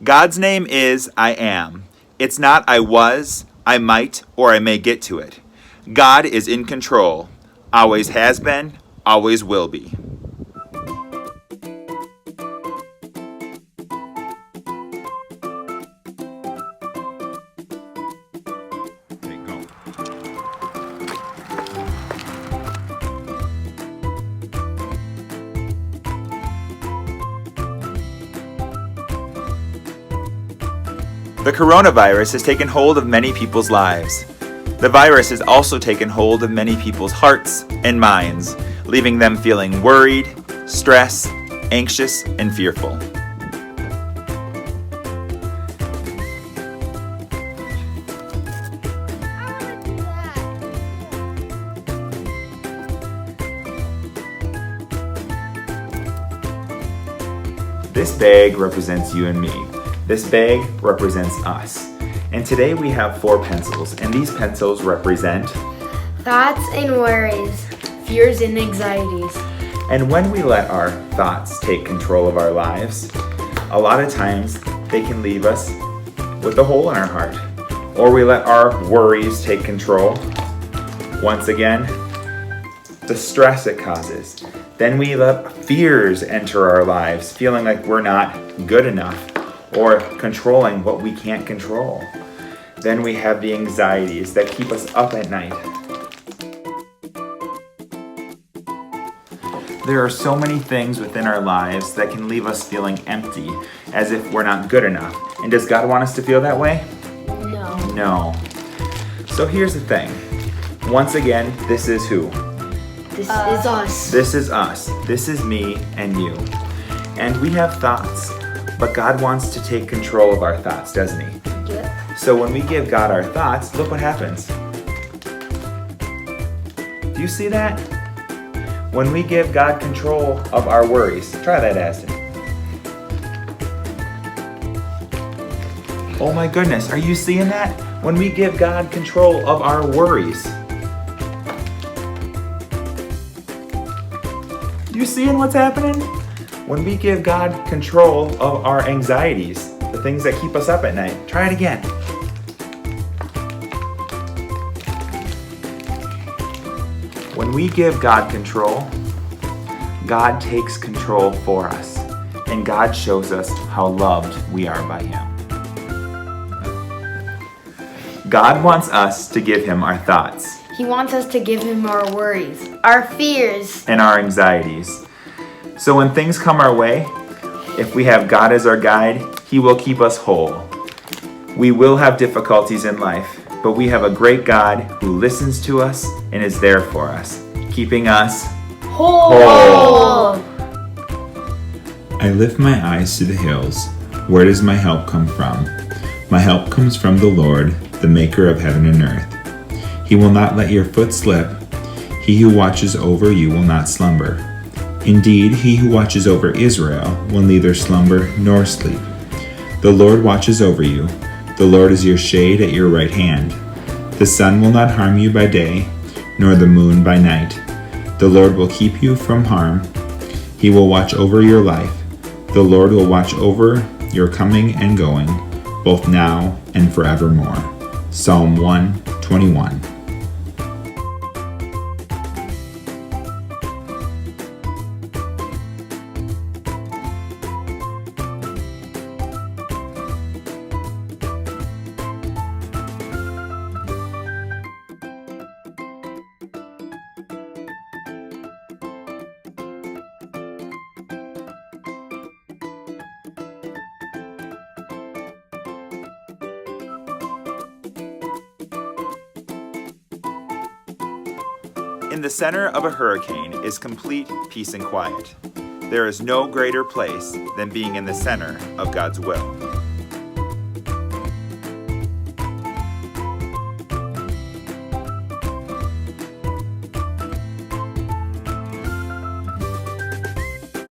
God's name is I am. It's not I was, I might, or I may get to it. God is in control. Always has been, always will be. The coronavirus has taken hold of many people's lives. The virus has also taken hold of many people's hearts and minds, leaving them feeling worried, stressed, anxious, and fearful. This bag represents you and me. This bag represents us. And today we have 4 pencils, and these pencils represent thoughts and worries, fears and anxieties. And when we let our thoughts take control of our lives, a lot of times they can leave us with a hole in our heart. Or we let our worries take control. Once again, the stress it causes. Then we let fears enter our lives, feeling like we're not good enough or controlling what we can't control. Then we have the anxieties that keep us up at night. There are so many things within our lives that can leave us feeling empty, as if we're not good enough. And does God want us to feel that way? No. No. So here's the thing. Once again, this is who? This is us. This is us. This is me and you. And we have thoughts, but God wants to take control of our thoughts, doesn't He? Yep. So when we give God our thoughts, look what happens. Do you see that? When we give God control of our worries, try that, Aston. Oh my goodness, are you seeing that? When we give God control of our worries. You seeing what's happening? When we give God control of our anxieties, the things that keep us up at night. Try it again. When we give God control, God takes control for us, and God shows us how loved we are by Him. God wants us to give Him our thoughts. He wants us to give Him our worries, our fears, and our anxieties. So when things come our way, if we have God as our guide, He will keep us whole. We will have difficulties in life, but we have a great God who listens to us and is there for us, keeping us whole. I lift my eyes to the hills. Where does my help come from? My help comes from the Lord, the maker of heaven and earth. He will not let your foot slip. He who watches over you will not slumber. Indeed, he who watches over Israel will neither slumber nor sleep. The Lord watches over you. The Lord is your shade at your right hand. The sun will not harm you by day, nor the moon by night. The Lord will keep you from harm. He will watch over your life. The Lord will watch over your coming and going, both now and forevermore. Psalm 121. In the center of a hurricane is complete peace and quiet. There is no greater place than being in the center of God's will.